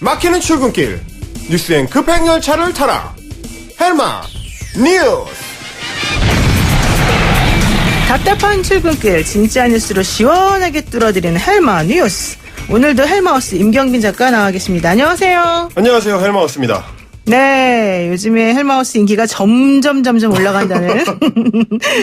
막히는 출근길 뉴스엔 급행열차를 타라. 헬마 뉴스. 답답한 출근길 진짜 뉴스로 시원하게 뚫어드리는 헬마 뉴스. 오늘도 헬마우스 임경빈 작가 나와 계십니다. 안녕하세요. 안녕하세요. 헬마우스입니다. 네, 요즘에 헬마우스 인기가 점점 올라간다는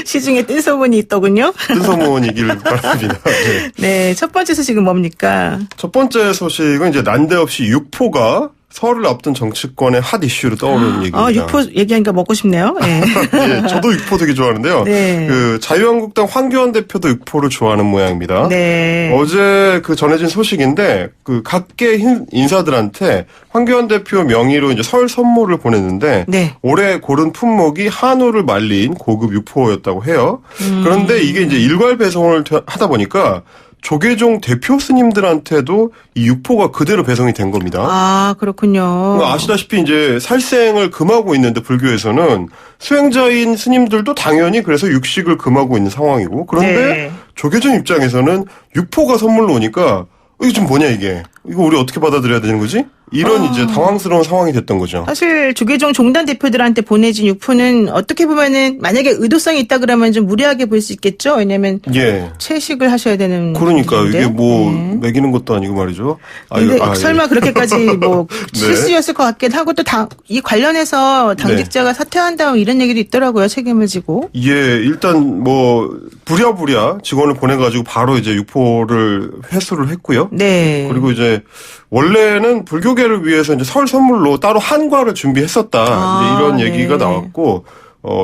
시중에 뜬 소문이 있더군요. 뜬 소문이길 바랍니다. 네. 네, 첫 번째 소식은 뭡니까? 첫 번째 소식은 이제 난데없이 육포가 설을 앞둔 정치권의 핫 이슈로 떠오르는 얘기입니다. 육포 얘기하니까 먹고 싶네요. 네. 예, 저도 육포 되게 좋아하는데요. 네. 그 자유한국당 황교안 대표도 육포를 좋아하는 모양입니다. 네. 어제 그 전해진 소식인데 그 각계 인사들한테 황교안 대표 명의로 이제 설 선물을 보냈는데 네. 올해 고른 품목이 한우를 말린 고급 육포였다고 해요. 그런데 이게 이제 일괄 배송을 하다 보니까 조계종 대표 스님들한테도 이 육포가 그대로 배송이 된 겁니다. 아, 그렇군요. 아시다시피 이제 살생을 금하고 있는데 불교에서는 수행자인 스님들도 당연히 그래서 육식을 금하고 있는 상황이고, 그런데 네. 조계종 입장에서는 육포가 선물로 오니까 이게 좀 뭐냐 이게. 이거 우리 어떻게 받아들여야 되는 거지? 이런 이제 당황스러운 상황이 됐던 거죠. 사실 조계종 종단 대표들한테 보내진 육포는 어떻게 보면은 만약에 의도성이 있다 그러면 좀 무리하게 보일 수 있겠죠. 왜냐하면 예. 채식을 하셔야 되는. 그러니까 분인데. 이게 뭐 네. 먹이는 것도 아니고 말이죠. 근데 설마 그렇게까지 뭐 네. 실수였을 것 같긴 하고 또 이 관련해서 당직자가 사퇴한다고 이런 얘기도 있더라고요. 책임을 지고. 예, 일단 뭐 부랴부랴 직원을 보내가지고 바로 이제 육포를 회수를 했고요. 네. 그리고 이제 원래는 불교계를 위해서 이제 설 선물로 따로 한과를 준비했었다. 이제 이런 네. 얘기가 나왔고,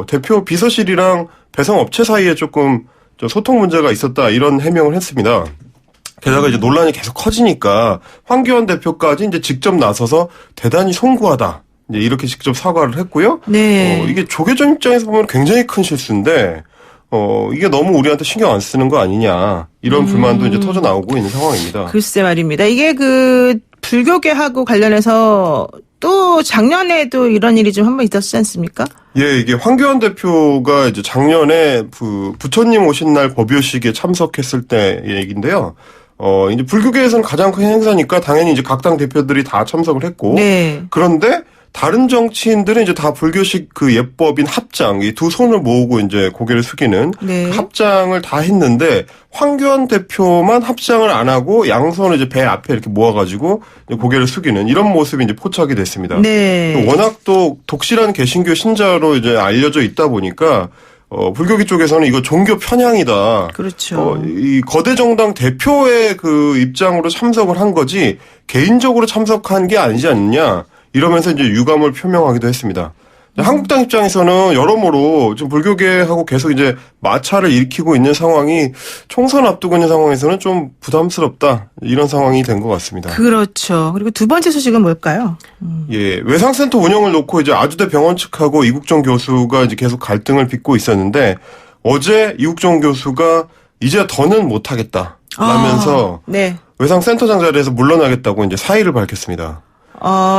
대표 비서실이랑 배송업체 사이에 조금 소통 문제가 있었다. 이런 해명을 했습니다. 게다가 이제 논란이 계속 커지니까 황교안 대표까지 이제 직접 나서서 대단히 송구하다. 이제 이렇게 직접 사과를 했고요. 네. 이게 조계종 입장에서 보면 굉장히 큰 실수인데, 이게 너무 우리한테 신경 안 쓰는 거 아니냐. 이런 불만도 이제 터져 나오고 있는 상황입니다. 글쎄 말입니다. 이게 그 불교계하고 관련해서 또 작년에도 이런 일이 좀 한번 있었지 않습니까? 예, 이게 황교안 대표가 이제 작년에 부처님 오신 날 법요식에 참석했을 때 얘기인데요. 이제 불교계에서는 가장 큰 행사니까 당연히 이제 각 당 대표들이 다 참석을 했고. 네. 그런데 다른 정치인들은 이제 다 불교식 그 예법인 합장, 이 두 손을 모으고 이제 고개를 숙이는 네. 그 합장을 다 했는데 황교안 대표만 합장을 안 하고 양손을 이제 배 앞에 이렇게 모아가지고 고개를 숙이는 이런 모습이 이제 포착이 됐습니다. 네. 워낙 또 독실한 개신교 신자로 이제 알려져 있다 보니까 불교계 쪽에서는 이거 종교 편향이다. 그렇죠. 이 거대 정당 대표의 그 입장으로 참석을 한 거지 개인적으로 참석한 게 아니지 않느냐. 이러면서 이제 유감을 표명하기도 했습니다. 한국당 입장에서는 여러모로 좀 불교계하고 계속 이제 마찰을 일으키고 있는 상황이 총선 앞두고 있는 상황에서는 좀 부담스럽다. 이런 상황이 된 것 같습니다. 그렇죠. 그리고 두 번째 소식은 뭘까요? 예, 외상센터 운영을 놓고 이제 아주대 병원 측하고 이국종 교수가 이제 계속 갈등을 빚고 있었는데 어제 이국종 교수가 이제 더는 못하겠다. 라면서 네. 외상센터장 자리에서 물러나겠다고 이제 사의를 밝혔습니다.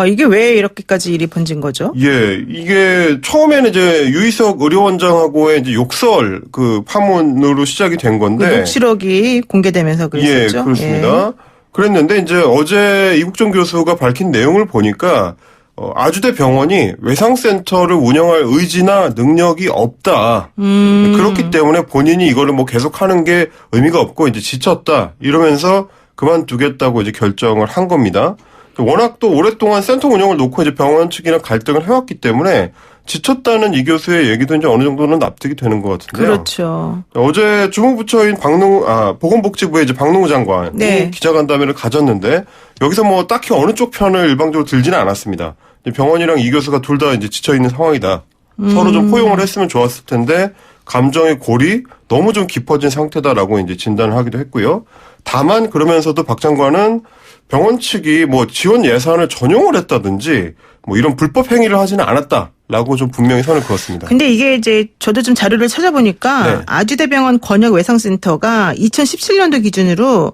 이게 왜 이렇게까지 일이 번진 거죠? 예, 이게 처음에는 이제 유희석 의료원장하고의 이제 욕설 그 파문으로 시작이 된 건데. 그 녹취록이 공개되면서 그랬었죠. 예, 그렇습니다. 예. 그랬는데 이제 어제 이국종 교수가 밝힌 내용을 보니까 아주대 병원이 외상센터를 운영할 의지나 능력이 없다. 그렇기 때문에 본인이 이거를 뭐 계속하는 게 의미가 없고 이제 지쳤다. 이러면서 그만두겠다고 이제 결정을 한 겁니다. 워낙 또 오랫동안 센터 운영을 놓고 이제 병원 측이랑 갈등을 해왔기 때문에 지쳤다는 이 교수의 얘기도 이제 어느 정도는 납득이 되는 것 같은데요. 그렇죠. 어제 주무부처인 보건복지부의 이제 박능우 장관이 네. 기자간담회를 가졌는데 여기서 뭐 딱히 어느 쪽 편을 일방적으로 들지는 않았습니다. 병원이랑 이 교수가 둘 다 이제 지쳐 있는 상황이다. 서로 좀 포용을 했으면 좋았을 텐데 감정의 골이 너무 좀 깊어진 상태다라고 이제 진단을 하기도 했고요. 다만 그러면서도 박 장관은 병원 측이 뭐 지원 예산을 전용을 했다든지 뭐 이런 불법 행위를 하지는 않았다라고 좀 분명히 선을 그었습니다. 근데 이게 이제 저도 좀 자료를 찾아보니까 네. 아주대병원 권역 외상센터가 2017년도 기준으로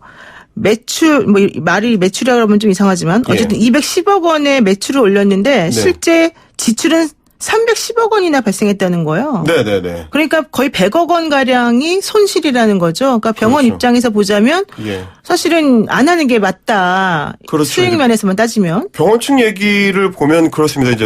매출, 뭐 말이 매출이라고 하면 좀 이상하지만 어쨌든 210억 원의 매출을 올렸는데 실제 지출은 310억 원이나 발생했다는 거예요. 네네네. 그러니까 거의 100억 원 가량이 손실이라는 거죠. 그러니까 병원 그렇죠. 입장에서 보자면 예. 사실은 안 하는 게 맞다. 그렇죠. 수익 면에서만 따지면. 병원 측 얘기를 보면 그렇습니다. 이제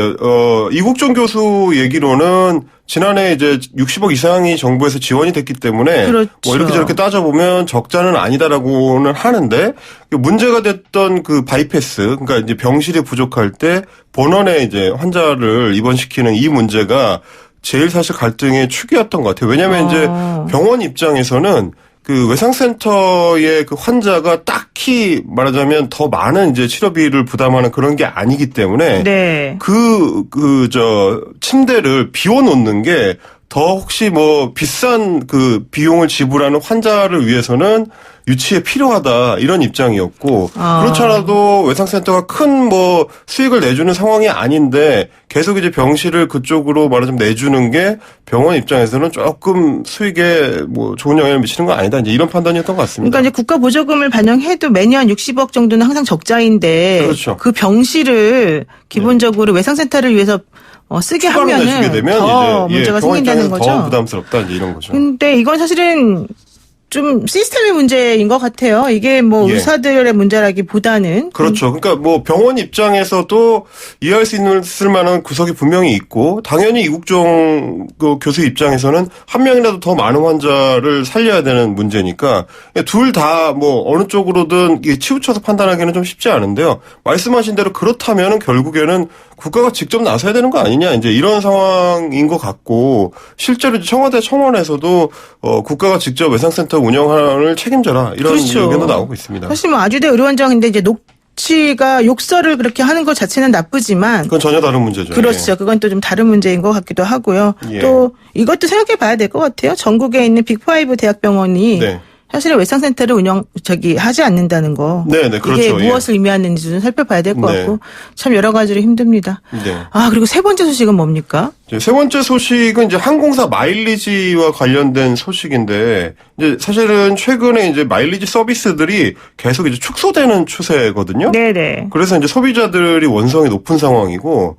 이국종 교수 얘기로는 지난해 이제 60억 이상이 정부에서 지원이 됐기 때문에 그렇죠. 뭐 이렇게 저렇게 따져보면 적자는 아니다라고는 하는데 문제가 됐던 그 바이패스, 그러니까 이제 병실이 부족할 때 본원에 이제 환자를 입원시키는 이 문제가 제일 사실 갈등의 축이었던 것 같아요. 왜냐하면 이제 병원 입장에서는 그 외상센터의 그 환자가 딱히 말하자면 더 많은 이제 치료비를 부담하는 그런 게 아니기 때문에 네. 침대를 비워놓는 게 더 혹시 뭐 비싼 그 비용을 지불하는 환자를 위해서는 유치에 필요하다 이런 입장이었고 그렇지 않아도 외상센터가 큰 뭐 수익을 내주는 상황이 아닌데 계속 이제 병실을 그쪽으로 말하자면 내주는 게 병원 입장에서는 조금 수익에 뭐 좋은 영향을 미치는 건 아니다 이제 이런 판단이었던 것 같습니다. 그러니까 이제 국가 보조금을 반영해도 매년 60억 정도는 항상 적자인데 그렇죠. 그 병실을 기본적으로 외상센터를 위해서 쓰게 하면은 내주게 되면 더 이제 문제가 병원 생긴다는 입장에서 거죠. 더 부담스럽다 이제 이런 거죠. 근데 이건 사실은 좀 시스템의 문제인 것 같아요. 이게 뭐 예. 의사들의 문제라기보다는. 그렇죠. 그러니까 뭐 병원 입장에서도 이해할 수 있을 만한 구석이 분명히 있고 당연히 이국종 그 교수 입장에서는 한 명이라도 더 많은 환자를 살려야 되는 문제니까 둘 다 뭐 어느 쪽으로든 이게 치우쳐서 판단하기는 좀 쉽지 않은데요. 말씀하신 대로 그렇다면은 결국에는 국가가 직접 나서야 되는 거 아니냐 이제 이런 상황인 것 같고 실제로 청와대 청원에서도 국가가 직접 외상센터 운영을 책임져라 이런 그렇죠. 의견도 나오고 있습니다. 사실 뭐 아주대 의료원장인데 이제 녹취가 욕설을 그렇게 하는 것 자체는 나쁘지만 그건 전혀 다른 문제죠. 그렇죠. 그건 또 좀 다른 문제인 것 같기도 하고요. 예. 또 이것도 생각해 봐야 될 것 같아요. 전국에 있는 빅5 대학병원이 네. 사실은 외상센터를 하지 않는다는 거. 네네, 그렇죠. 이게 무엇을 의미하는지 좀 살펴봐야 될 것 네. 같고 참 여러 가지로 힘듭니다. 네. 그리고 세 번째 소식은 뭡니까? 세 번째 소식은 이제 항공사 마일리지와 관련된 소식인데, 이제 사실은 최근에 이제 마일리지 서비스들이 계속 이제 축소되는 추세거든요. 네네. 그래서 이제 소비자들이 원성이 높은 상황이고,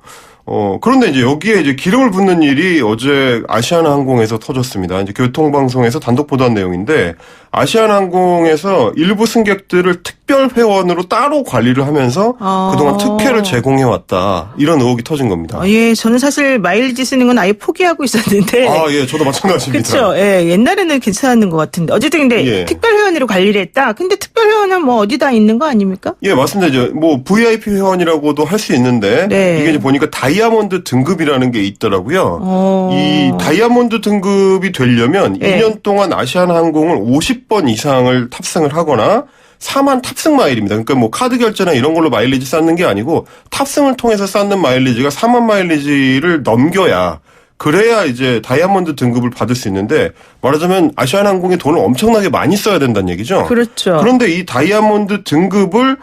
그런데 이제 여기에 이제 기름을 붓는 일이 어제 아시아나항공에서 터졌습니다. 이제 교통방송에서 단독 보도한 내용인데, 아시아나항공에서 일부 승객들을 특별 회원으로 따로 관리를 하면서 그동안 특혜를 제공해왔다. 이런 의혹이 터진 겁니다. 예, 저는 사실 마일리지 쓰는 건 아예 포기하고 있었는데. 예, 저도 마찬가지입니다. 그렇죠. 예, 옛날에는 괜찮았는 것 같은데. 어쨌든 근데 예. 특별 회원으로 관리를 했다. 근데 특별 회원은 뭐 어디다 있는 거 아닙니까? 예, 맞습니다. 이제 뭐 VIP 회원이라고도 할 수 있는데 네. 이게 이제 보니까 다이아몬드 등급이라는 게 있더라고요. 이 다이아몬드 등급이 되려면 네. 2년 동안 아시아나항공을 50번 이상을 탑승을 하거나 4만 탑승 마일입니다. 그러니까 뭐 카드 결제나 이런 걸로 마일리지 쌓는 게 아니고 탑승을 통해서 쌓는 마일리지가 4만 마일리지를 넘겨야 그래야 이제 다이아몬드 등급을 받을 수 있는데 말하자면 아시아나항공이 돈을 엄청나게 많이 써야 된다는 얘기죠. 그렇죠. 그런데 이 다이아몬드 등급을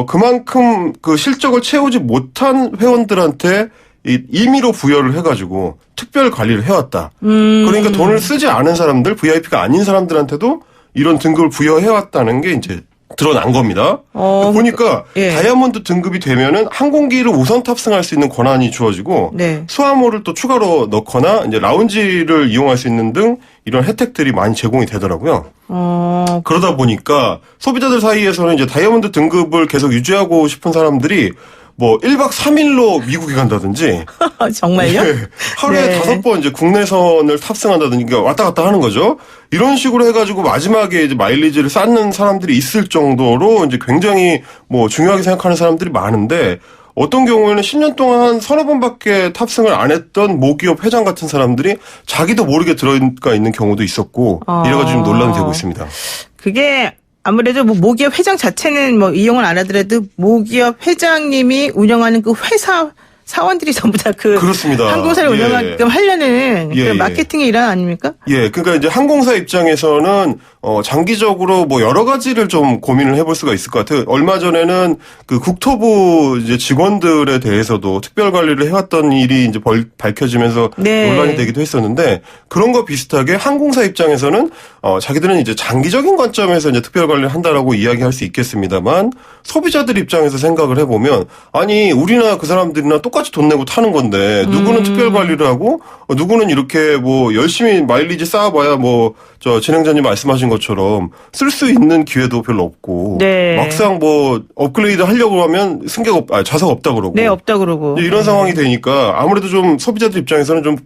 그만큼 그 실적을 채우지 못한 회원들한테 임의로 부여를 해가지고 특별 관리를 해왔다. 그러니까 돈을 쓰지 않은 사람들, VIP가 아닌 사람들한테도 이런 등급을 부여해왔다는 게 이제 드러난 겁니다. 보니까 예. 다이아몬드 등급이 되면은 항공기를 우선 탑승할 수 있는 권한이 주어지고 네. 수화물을 또 추가로 넣거나 이제 라운지를 이용할 수 있는 등 이런 혜택들이 많이 제공이 되더라고요. 그러다 보니까 소비자들 사이에서는 이제 다이아몬드 등급을 계속 유지하고 싶은 사람들이 뭐 1박 3일로 미국에 간다든지 정말요? 예, 하루에 네. 5번 이제 국내선을 탑승한다든지 그러니까 왔다 갔다 하는 거죠. 이런 식으로 해가지고 마지막에 이제 마일리지를 쌓는 사람들이 있을 정도로 이제 굉장히 뭐 중요하게 생각하는 사람들이 많은데 어떤 경우에는 10년 동안 서너 번밖에 탑승을 안 했던 모기업 회장 같은 사람들이 자기도 모르게 들어가 있는 경우도 있었고 이래가지고 좀 논란이 되고 있습니다. 그게 아무래도 뭐 모기업 회장 자체는 뭐 이용을 안 하더라도 모기업 회장님이 운영하는 그 회사 사원들이 전부 다 그 그렇습니다. 항공사를 예. 운영하게끔 하려는 예, 그 예. 마케팅의 일환 아닙니까? 예, 그러니까 이제 항공사 입장에서는 장기적으로 뭐 여러 가지를 좀 고민을 해볼 수가 있을 것 같아요. 얼마 전에는 그 국토부 이제 직원들에 대해서도 특별 관리를 해왔던 일이 이제 밝혀지면서 네. 논란이 되기도 했었는데 그런 거 비슷하게 항공사 입장에서는 자기들은 이제 장기적인 관점에서 이제 특별 관리를 한다라고 이야기할 수 있겠습니다만 소비자들 입장에서 생각을 해보면 아니 우리나 그 사람들이나 똑같이 돈 내고 타는 건데 누구는 특별 관리를 하고 누구는 이렇게 뭐 열심히 마일리지 쌓아봐야 뭐 저 진행자님 말씀하신 것처럼 쓸 수 있는 기회도 별로 없고 네. 막상 뭐 업그레이드 하려고 하면 좌석 없다 그러고 네, 없다 그러고. 이런 상황이 되니까 아무래도 좀 소비자들 입장에서는 좀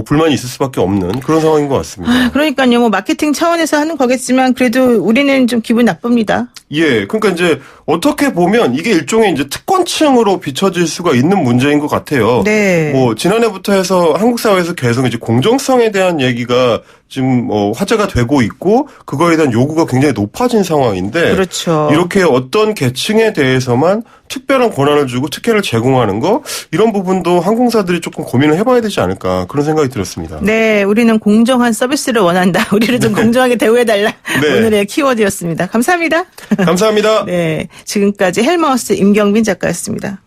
불만이 있을 수밖에 없는 그런 상황인 것 같습니다. 그러니까요. 뭐 마케팅 차원에서 하는 거겠지만 그래도 우리는 좀 기분 나쁩니다. 예, 그러니까 이제 어떻게 보면 이게 일종의 이제 특권층으로 비춰질 수가 있는 문제인 것 같아요. 네. 뭐 지난해부터 해서 한국 사회에서 계속 이제 공정성에 대한 얘기가 지금 화제가 되고 있고 그거에 대한 요구가 굉장히 높아진 상황인데 그렇죠. 이렇게 어떤 계층에 대해서만 특별한 권한을 주고 특혜를 제공하는 거 이런 부분도 항공사들이 조금 고민을 해봐야 되지 않을까 그런 생각이 들었습니다. 네, 우리는 공정한 서비스를 원한다. 우리를 좀 공정하게 대우해달라. 네. 오늘의 키워드였습니다. 감사합니다. 감사합니다. 네, 지금까지 헬마우스 임경빈 작가였습니다.